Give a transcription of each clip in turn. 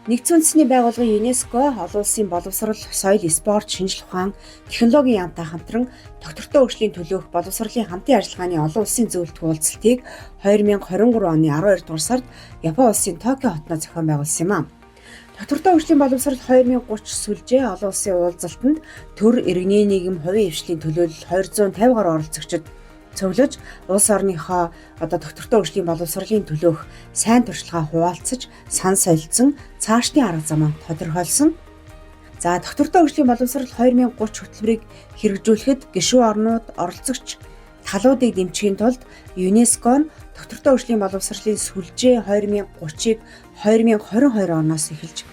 Нэгдсэн үндэсний байгууллагын ЮНЕСКО олон улсын боловсрол, соёл, спорт, шинжлэх ухаан, технологийн яамтай хамтран доктортой хөгжлийн төлөөх боловсролын хамтын ажиллагааны олон улсын зөвлөлт уулзалтыг 2023 оны 12 дугаар сард Япон улсын Токио хотноо зохион байгуулсан юм а. Доктортой хөгжлийн боловсрол 2030 сүлжээ олон улсын уулзалтанд төр, иргэний нийгэм, хувийн хвшлийн төлөөлөл 250 гаруй оролцогчид цуглаж улс орныхоо доктортой хөгжлийн боловсролын төлөөх сайн туршлагаа хуваалцаж, сан солилцсон цаашдын арга замаа тодорхойлсон. За доктортой хөгжлийн боловсрол 2030 хөтөлбөрийг хэрэгжүүлэхэд гишүүн орнууд оролцогч талуудыг дэмжихийн тулд ЮНЕСКО нь доктортой хөгжлийн боловсролын сүлжээ 2030-ыг 2022 оноос эхэлж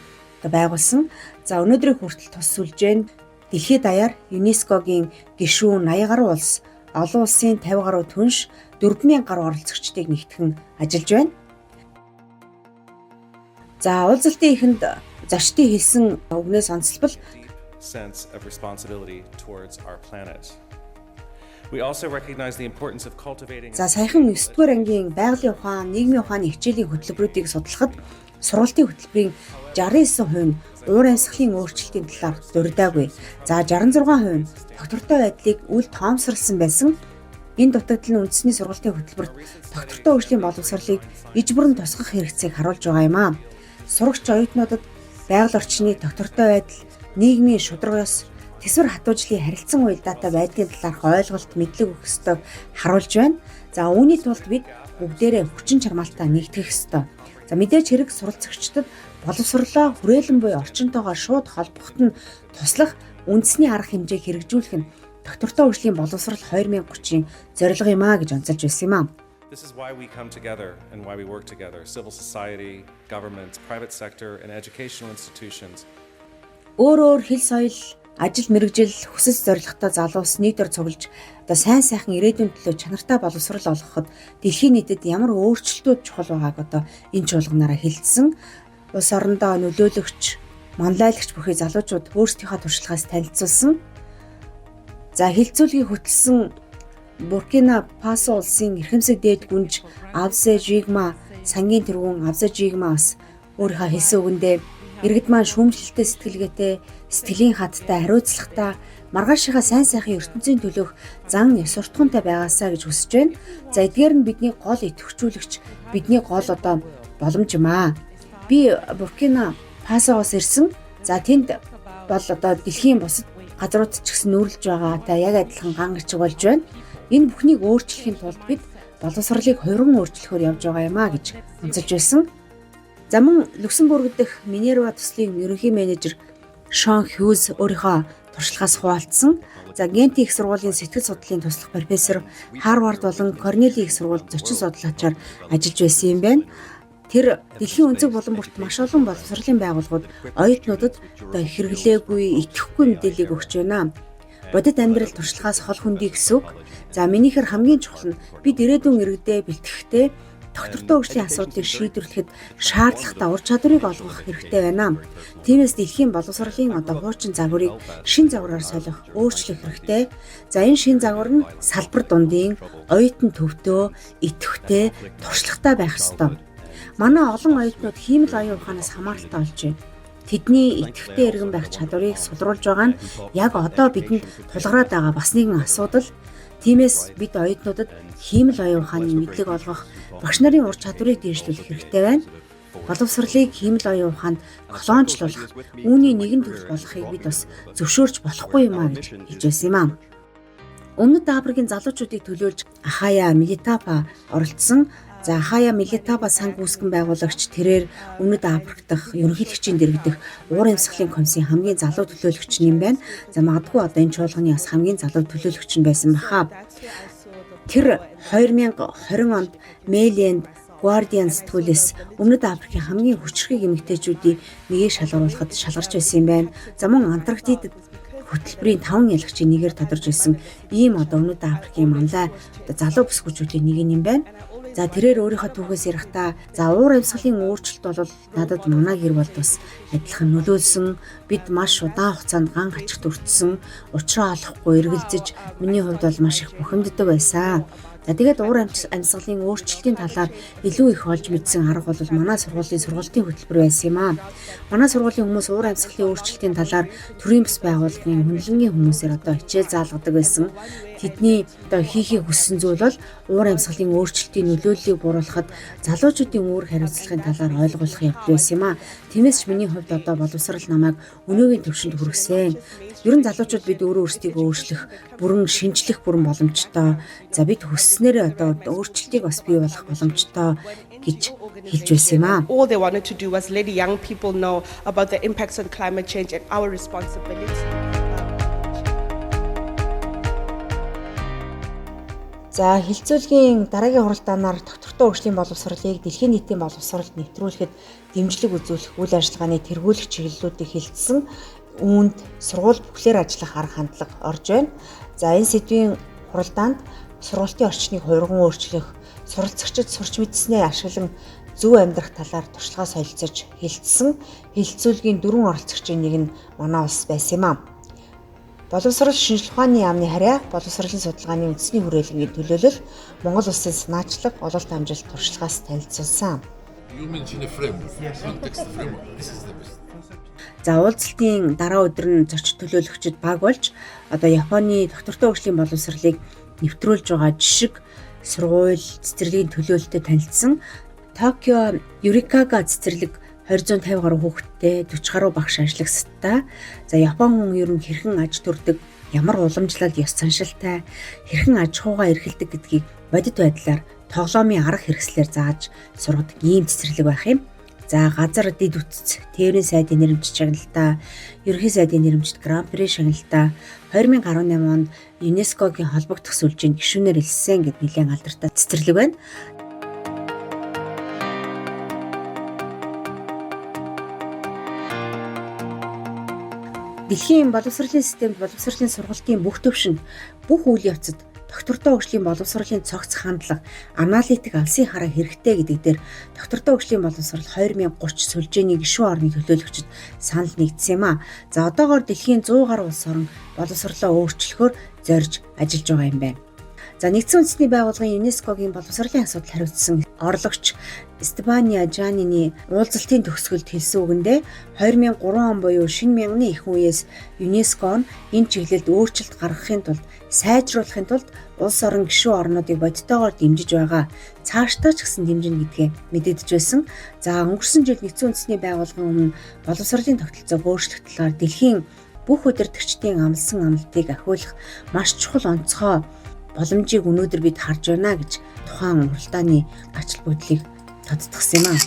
байгуулсан. За өнөөдрийн хүртэл тус сүлжээ нь дэлхийд даяар ЮНЕСКОгийн гишүүн 80 гаруй улс, олон улсын 50 гаруй түнш 4000 гаруй оролцогчдыг нэгтгэн ажиллаж байна. За уулзалтын эхэнд зочдын хэлсэн үгнээс онцлбол sense of responsibility towards our planet. We also recognize the importance of cultivating. За саяхан 9-р ангийн байгалийн ухаан, нийгмийн ухааны хичээлийн хөтөлбөрүүдийг судлахад сургалтын хөтөлбөрийн 69% нь уур амьсгалын өөрчлөлтийн талаар дурдаагүй. За 66% нь доктортой байдлыг үл тоомсорлсон байсан. Энэ дутагдал нь үндэсний сургалтын хөтөлбөрт доктортой хөгжлийн боловсролыг иж бүрэн тусгах хэрэгцээг харуулж байгаа юм а. Сурагч оюутнуудад байгаль орчны доктортой байдал, нийгмийн шударга ёс, тэсвэр хатуужлын харилцан уялдаатай байдлын талаарх ойлголт, мэдлэг өгөх ёстойг харуулж байна. За үүний тулд бид бүгдээрээ хүчин чармаалтаа нэгтгэх ёстой. За мэдээж хэрэг суралцагчдад боловсрлоо хүрээлэн буй орчинтойгоо шууд холбоход нь туслах үндэсний арга хэмжээг хэрэгжүүлэх нь доктортой хөгжлийн боловсрол 2030-ийн зорилго юм а гэж онцолж байсан юм а. This is why we come together and why we work together. Civil society, government, private sector and educational institutions. Өөр хэл соёл, ажил мэргэжил, хүсэл зорилготой залуус нийтээр цуглаж сайн сайхан ирээдүйн төлөө чанартай боловсрол олгоход дэлхийн нийтэд ямар өөрчлөлтүүд чухал байгааг энэ чуулганаараа хэлсэн. Улс орондоо нөлөөлөгч, манлайлагч бүхий залуучууд өөрсдийнхөө туршлагаас танилцуулсан. За хилцүүлгийг хөтлсөн Буркина Фасо улсын эрхэмсэг дээд гүнж Авзе Жигма сангийн тэргүүн Авзе Жигмаас өөрийнхөө хэлсэн үгэндээ иргэд маань шүүмжлэлтэй сэтгэлгээтэй, сэтгэлийн хаттай, хариуцлагатай, маргаашийнхаа сайн сайхан ертөнцийн төлөөх зан ёс суртахуунтай байгаасаа гэж хүсэж байна. За эдгээр нь бидний гол идэвхжүүлэгч, бидний гол боломж юм аа. Би Буркина Фасогоос ирсэн. За тэнд бол дэлхийн бусад газрууд ч гэсэн нүүрлж байгаатай яг адилхан ган гэрчиг болж байна. Энэ бүхнийг өөрчлөхийн тулд бид боловсролыг хувиран өөрчлөхөөр явж байгаа юм а гэж онцолж байсан. За мөн Люксембург дэх Минерва төслийн ерөнхий менежер Шон Хьюз өөрийнхөө туршлагаас хуваалцсан. За Генти их сургуулийн сэтгэл судлалын туслах профессор, Харвард болон Корнели их сургуульд зочин судлаачаар ажиллаж байсан юм байна. Тэр дэлхийн өнцөг булан бүрт маш олон боловсролын байгууллагууд оюутнуудад хэрэглээгүй, итгэхгүй мэдээллийг өгч байна. Бодит амьдрал туршлагаас хол хөндий гэсэн үг. За минийхэр хамгийн чухал нь бид ирээдүйн иргэдээ бэлтгэхдээ доктортой хөгжлийн асуудлыг шийдвэрлэхэд шаардлагатай ур чадварыг олгох хэрэгтэй байна. Тиймээс дэлхийн боловсролын хуучин загварыг шин загвараар солих, өөрчлөх хэрэгтэй. За энэ шин загвар нь салбар дундын оюутан төвтэй, идэвхтэй, туршлагатай байх ёстой. Манай олон оюутнууд хиймэл оюун ухаанаас хамааралтай болж байна. Тэдний идэвхтэй иргэн байх чадварыг сулруулж байгаа нь яг одоо бидэнд тулгараад байгаа бас нэгэн асуудал. Тиймээс бид оюутнуудад хиймэл оюун ухааны мэдлэг олгох, багш нарын ур чадварыг дээшлүүлэх хэрэгтэй байна. Боловсролыг хиймэл оюун ухаанд колончлуулах, үүний нэгэн төрөл болгохыг бид бас зөвшөөрч болохгүй юм а гэж хэлж байсан юм а. Өмнөд Африкийн залуучуудыг төлөөлж Ахая Милитапа оролцсон. За Ахая Милитапа санг үүсгэн байгуулагч тэрээр Өмнөд Африк дахь ерөнхийлөгчийн дэргэдэх уур амьсгалын комиссийн хамгийн залуу төлөөлөгч юм байна. За магадгүй энэ чуулганы бас хамгийн залуу төлөөлөгч нь байсан баха. Тэр 2020 онд Мэйленд Guardian сэтгүүлээс Өмнөд Африкийн хамгийн хүчрхэг эмэгтэйчүүдийн нэгийг шалгаруулахад шалгарч байсан юм байна. За мөн Антарктидад хөтөлбөрийн 5 ялагчийн нэгээр тодорж байсан ийм Өмнөд Африкийн манлай залуу бүсгүйчүүдийн нэг юм байна. За тэрээр өөрийнхөө түүхээс ярихдаа уур амьсгалын өөрчлөлт бол надад манай гэр болд бас адилхан нөлөөлсөн. Бид маш удаан хугацаанд ган гачигт өртсөн. Учраа олохгүй эргэлзэж миний хувьд бол маш их бухимддаг байсан. За тэгээд уур амьсгалын өөрчлөлтийн талаар илүү их олж мэдсэн арга бол манай сургуулийн сургалтын хөтөлбөр байсан юм аа. Манай сургуулийн хүмүүс уур амьсгалын өөрчлөлтийн талаар төрийн бас байгууллагын хүнлэнгийн хүмүүсээр одоо хичээл заалгадаг байсан. Тэдний одоо хийхийг хүссэн зүйл бол уур амьсгалын өөрчлөлтийн нөлөөллийг бууруулахад залуучуудын үүрэг хариуцлагын талаар ойлгуулах явдал байсан юм аа. Тиймээс ч миний хувьд одоо боловсрал намайг өнөөгийн төвшөнд хүргэсэн. Ер нь залуучууд бид өөрөө өөрсдийгөө өөрчлөх, бүрэн шинжлэх бүрэн боломжтой. За бид хүсснээрээ одоо өөрчлөлтийг бас бий болгох боломжтой гэж хэлж байсан юм аа. All they wanted to do was let young people know about the impacts on climate change and our responsibility. За хилцүүлгийн дараагийн хуралдаанаар доктортой хөгжлийн боловсролыг дэлхийн нийтийн боловсролд нэвтрүүлэхэд дэмжлэг үзүүлэх үйл ажиллагааны тэргүүлэх чиглэлүүдийг хилцсэн үүнд сургууль бүхлээр ажиллах арга хандлага орж байна. За энэ сэдвийн хуралдаанд сургуулийн орчныг хувирган өөрчлөх, суралцагчид сурч мэдснээ ашиглан зөв амьдрах талаар туршлагаа солилцож хилцсэн хилцүүлгийн 4 оролцогчийн нэг нь манай улс байсан юм аа. Боловсрол шинжилгээ ухааны яамны харьяа, боловсролын судалгааны үндэсний хүрээлэнгийн төлөөлөл, Монгол улсын санаачлаг, ололт амжилт туршлагаас танилцуулсан. За уулзалтын дараа өдөр нь зочид төлөөлөгчид баг болж одоо Японы доктортой хөгжлийн боловсролыг нэвтрүүлж байгаа жишг сургууль цэцэрлэгийн төлөөлөлтөд танилцсан. Токио Юрикага цэцэрлэг 250 гаруй хүүхэдтэй 40 гаруй багш ажиллагстай. За Япон хүн ер нь хэрхэн аж төрдөг, ямар уламжлал ёс заншилтай, хэрхэн аж ахуйгаа эрхэлдэг гэдгийг бодит байдлаар тоглоомын арга хэрэгслээр зааж сургадаг ийм цэцэрлэг байх юм. За газар дид үтц, тээврийн сайдын нэрэмж шагналтай, ерөнхий сайдын нэрэмжт Гран При шагналтай 2018 онд ЮНЕСКОгийн холбогдох сүлжээнд гишүүнээр илсэн гэд нэлээд алдартай цэцэрлэг байна. Дэлхийн боловсролын системд боловсролын сургалтын бүх төвшөнд бүх үйл явцад доктортой хөгжлийн боловсролын цогц хандлага, аналитик алсын хараа хэрэгтэй гэдэг дээр доктортой хөгжлийн боловсрол 2030 сүлжээний гишүүн орны төлөөлөгчид санал нэгдсэн юм аа. За одоогоор дэлхийн 100 гаруй улс орн боловсролоо өөрчлөхөөр зорж ажиллаж байгаа юм байна. За нэгдсэн үндэсний байгууллагын ЮНЕСКОгийн боловсролын асуудал хариуцсан орлогч Стефания Жанини уулзалтын төгсгөлд хэлсэн үгэндээ 2003 он буюу шинэ мянганы их үеэс ЮНЕСКО нь энэ чиглэлд өөрчлөлт гаргахын тулд сайжруулахын тулд улс орон гишүүн орнуудыг бодитоогоор дэмжиж байгаа. Цаашдаа ч гэсэн дэмжинэ гэдгээ мэдэгдэж байсан. За өнгөрсөн жил нэгдсэн үндэсний байгууллагын өмнө боловсролын тогтолцоог өөрчлөх талаар дэлхийн бүх удирдагчдын амлсан амлалтыг ахиулах маш чухал онцгой боломжийг өнөөдөр бид харж байна гэж тухайн хуралдааны ач холбогдлыг тодтогсон юм аа.